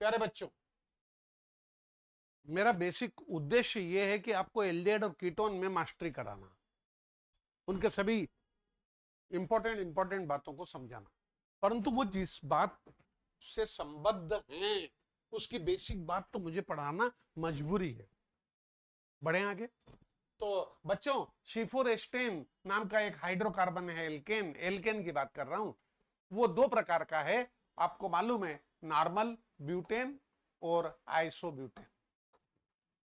प्यारे बच्चों, मेरा बेसिक उद्देश्य यह है कि आपको एल्डिहाइड और कीटोन में मास्टरी कराना, उनके सभी इंपॉर्टेंट बातों को समझाना। परंतु वो जिस बात से संबद्ध हैं उसकी बेसिक बात तो मुझे पढ़ाना मजबूरी है। बढ़े आगे। तो बच्चों, C4H10 नाम का एक हाइड्रोकार्बन है, एल्केन, एल्केन की बात कर रहा हूं। वो दो प्रकार का है, आपको मालूम है, नॉर्मल ब्यूटेन और आइसोब्यूटेन।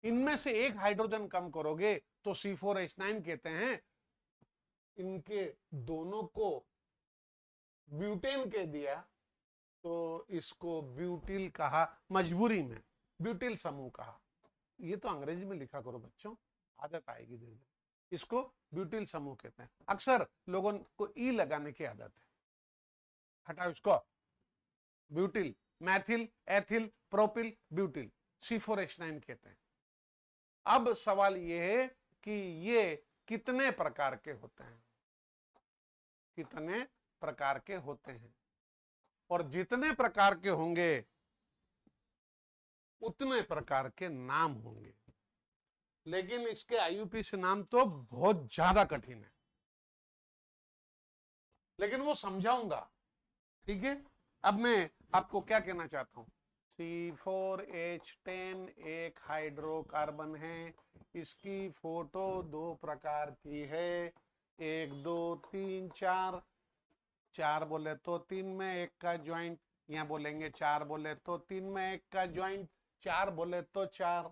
इनमें से एक हाइड्रोजन कम करोगे तो C4H9 कहते हैं। इनके दोनों को ब्यूटेन कह दिया तो इसको ब्यूटिल कहा, मजबूरी में ब्यूटिल समूह कहा। ये तो अंग्रेजी में लिखा करो बच्चों, आदत आएगी धीरे धीरे। इसको ब्यूटिल समूह कहते हैं। अक्सर लोगों को ई लगाने की आदत है, हटाओ इसको। Butyl, Maithil, ethyl, propyl, butyl, C4H9 कहते हैं। अब सवाल यह है कि ये कितने प्रकार के होते हैं, कितने प्रकार के होते हैं, और जितने प्रकार के होंगे उतने प्रकार के नाम होंगे। लेकिन इसके IUPAC नाम तो बहुत ज्यादा कठिन है, लेकिन वो समझाऊंगा, ठीक है। अब मैं आपको क्या कहना चाहता हूं, C4H10 एक हाइड्रोकार्बन है। इसकी फोटो दो प्रकार की है, 1 2 3 4। 4 बोले तो 3 में 1 का ज्वाइंट, यहां बोलेंगे 4 बोले तो 3 में 1 का ज्वाइंट, 4 बोले तो 4,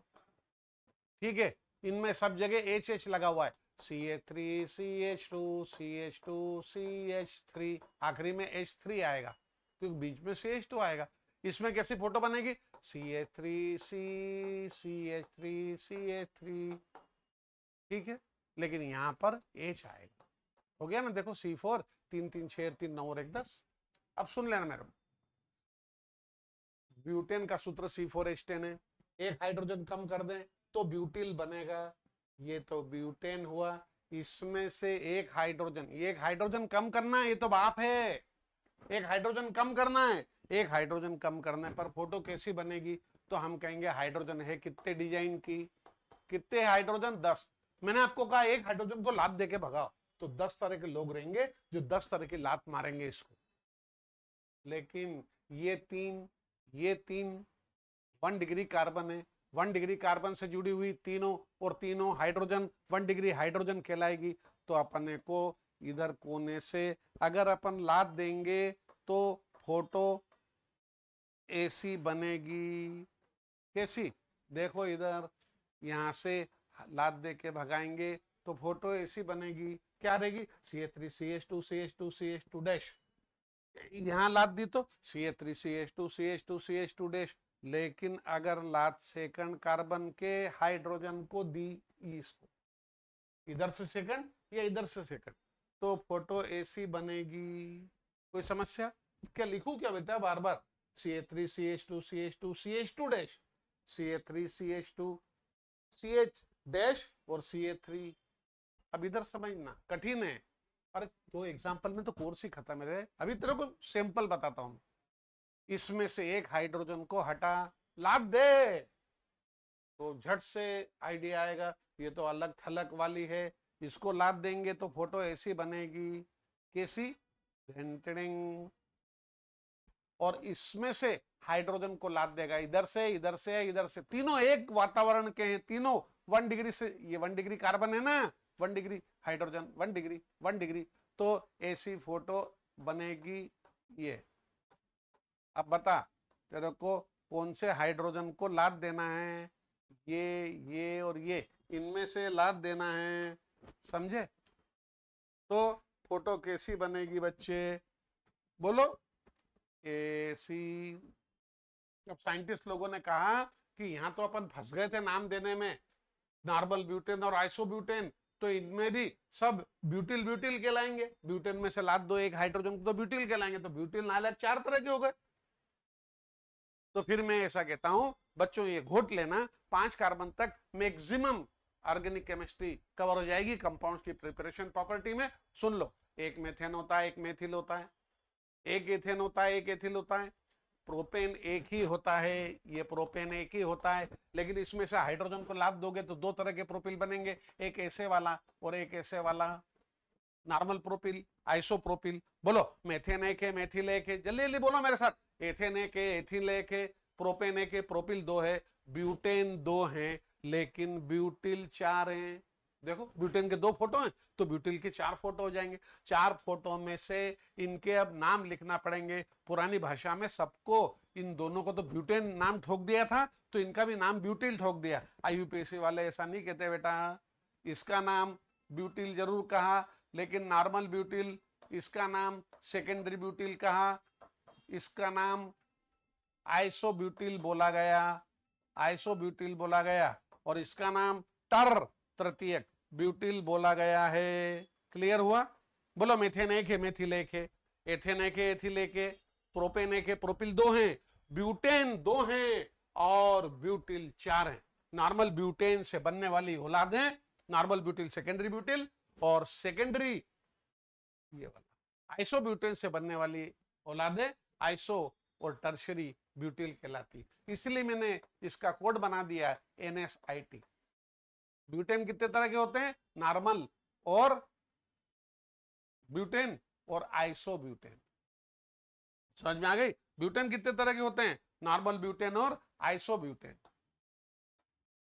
ठीक है। इनमें सब जगह HH लगा हुआ है, CH3 CH2 CH2 CH3, आखिरी में H3 आएगा क्योंकि बीच में CH2 आएगा। इसमें कैसी फोटो बनेगी, CH3 CH3 CH3, ठीक है। लेकिन यहां पर H आएगा, हो गया ना। देखो C4 3 3 6 3 9 और 1 10। अब सुन लेना मेरे, ब्यूटेन का सूत्र C4H10 है। एक हाइड्रोजन कम कर दें तो ब्यूटिल बनेगा, ये तो ब्यूटेन हुआ। इसमें से एक हाइड्रोजन कम करना है, ये तो बाप है। एक हाइड्रोजन कम करना है, एक हाइड्रोजन कम करने पर फोटो कैसी बनेगी, तो हम कहेंगे हाइड्रोजन है कितने डिजाइन की, कितने हाइड्रोजन 10। मैंने आपको कहा एक हाइड्रोजन को लात देके भगाओ तो 10 तरह के लोग रहेंगे जो 10 तरह की लात मारेंगे इसको। लेकिन ये तीन 1 डिग्री कार्बन है, 1 डिग्री कार्बन से जुड़ी हुई तीनों, और तीनों हाइड्रोजन 1 डिग्री हाइड्रोजन कहलाएगी। तो अपने को इधर कोने से अगर अपन लात देंगे तो फोटो ऐसी बनेगी। कैसी, देखो इधर, यहां से लात दे के भगाएंगे तो फोटो ऐसी बनेगी। क्या रहेगी, CH3 CH2 CH2 CH2 dash. यहां लात दी तो CH3 CH2 CH2 CH2 dash. लेकिन अगर लात सेकंड कार्बन के हाइड्रोजन को दी, इसको इधर से सेकंड या इधर से सेकंड, तो फोटो ऐसी बनेगी। कोई समस्या, क्या लिखूं क्या बेटा बार बार, CH3 CH2 CH2 CH2 dash, CH3 CH2 CH dash और CH3। अब इधर समझना कठिन है, अरे दो एग्जाम्पल में तो कोर्स ही खत्म है। अभी तेरे को सिंपल बताता हूं। इसमें से एक हाइड्रोजन को हटा, लाद दे, तो झट से आइडिया आएगा, ये तो अलग थलग वाली है, इसको लाद देंगे तो फोटो ऐसी बनेगी। कैसी, और इसमें से हाइड्रोजन को लाद देगा, इधर से इधर से इधर से, तीनों एक वातावरण के हैं, तीनों 1 डिग्री से, ये 1 डिग्री कार्बन है ना, 1 डिग्री हाइड्रोजन, 1 डिग्री 1 डिग्री, तो ऐसी फोटो बनेगी ये। अब बता तेरे को कौन से हाइड्रोजन को लाद देना है, ये और ये, इनमें से लाद देना है, समझे। तो फोटो कैसी बनेगी बच्चे, बोलो ऐसी। अब साइंटिस्ट लोगों ने कहा कि यहां तो अपन फंस गए थे नाम देने में, नॉर्मल ब्यूटेन और आइसोब्यूटेन, तो इनमें भी सब ब्यूटिल ब्यूटिल कहलाएंगे। ब्यूटेन में से लाद दो एक हाइड्रोजन को तो ब्यूटिल कहलाएंगे, तो ब्यूटिल नालक 4 तरह के हो गए। तो फिर मैं ऐसा कहता हूं बच्चों, ये घोट लेना, 5 कार्बन तक मैक्सिमम ऑर्गेनिक केमिस्ट्री कवर हो जाएगी कंपाउंड्स की प्रिपरेशन प्रॉपर्टी में। सुन लो, एक मेथेन होता है, एक मेथिल होता है, एक एथेन होता है, एक एथिल होता है, प्रोपेन एक ही होता है, ये प्रोपेन एक ही होता है, लेकिन इसमें से हाइड्रोजन को लाद दोगे तो दो तरह के प्रोपिल बनेंगे, एक ऐसे वाला और एक ऐसे वाला, नॉर्मल प्रोपिल, आइसोप्रोपिल। बोलो, मेथेन एक है, मेथिल एक है, जल्दी जल्दी बोलो मेरे साथ। एथेन एक है, एथिल एक है, प्रोपेन एक है, प्रोपिल दो है, ब्यूटेन दो हैं, लेकिन ब्यूटिल चार हैं। देखो, ब्यूटेन के दो फोटो हैं तो ब्यूटिल के चार फोटो हो जाएंगे। चार फोटो में से इनके अब नाम लिखना पड़ेंगे। पुरानी भाषा में सबको, इन दोनों को तो ब्यूटेन नाम ठोक दिया था, तो इनका भी नाम ब्यूटिल ठोक दिया। आईयूपीएससी वाले ऐसा नहीं कहते बेटा, इसका नाम ब्यूटिल जरूर कहा, लेकिन नॉर्मल ब्यूटिल, इसका नाम सेकेंडरी ब्यूटिल कहा, इसका नाम आइसोब्यूटिल बोला गया, आइसोब्यूटिल बोला गया, और इसका नाम तृतीयक ब्यूटिल बोला गया है। क्लियर हुआ? बोलो, मेथेन एक है, मेथिल एक है, एथेन एक है, एथिल एक है, प्रोपेन एक है, प्रोपिल दो हैं, ब्यूटेन दो हैं, और ब्यूटिल चार हैं। नॉर्मल ब्यूटेन से बनने वाली औलादें, नॉर्मल ब्यूटिल सेकेंडरी ब्यूटिल, और सेकेंडरी ये वाला आइसोब्यूटेन से बनने वाली औलादें आइसो और टर्शरी ब्यूटिल कहलाती। इसलिए मैंने इसका कोड बना दिया NSIT। ब्यूटेन कितने तरह के होते हैं? नॉर्मल और ब्यूटेन और आइसोब्यूटेन। समझ में आ गई? ब्यूटेन कितने तरह के होते हैं? नॉर्मल ब्यूटेन और आइसोब्यूटेन।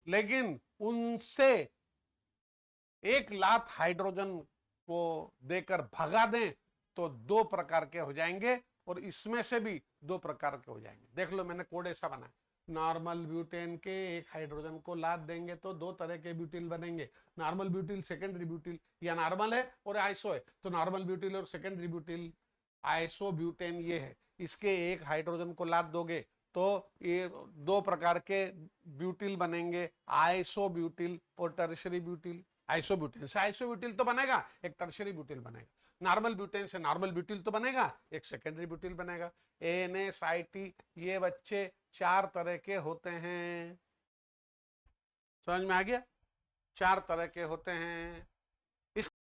लेकिन उनसे एक लात हाइड्रोजन को देकर भगा दें तो दो प्रकार के हो जाएंगे, और इसमें से भी दो प्रकार के हो जाएंगे। देख लो, मैंने कोड ऐसा बनाया, नॉर्मल ब्यूटेन के एक हाइड्रोजन को लाद देंगे तो दो तरह के ब्यूटिल बनेंगे। नॉर्मल ब्यूटिल, सेकेंडरी ब्यूटिल, या नॉर्मल है और आइसो है, तो नॉर्मल ब्यूटिल और सेकेंडरी ब्यूटिल। आइसो ब्यूटेन ये है, इसके एक हाइड्रोजन को लाद दोगे तो ये दो प्रकार के ब्यूटिल बनेंगे, आइसो ब्यूटिल और टर्शरी ब्यूटिल। आइसोब्यूटेन से आइसोब्यूटिल तो बनेगा, एक टर्शरी ब्यूटिल बनेगा। नॉर्मल ब्यूटेन से नॉर्मल ब्यूटिल तो बनेगा, एक सेकेंडरी ब्यूटिल बनेगा। NSIT ये बच्चे चार तरह के होते हैं। समझ में आ गया? चार तरह के होते हैं।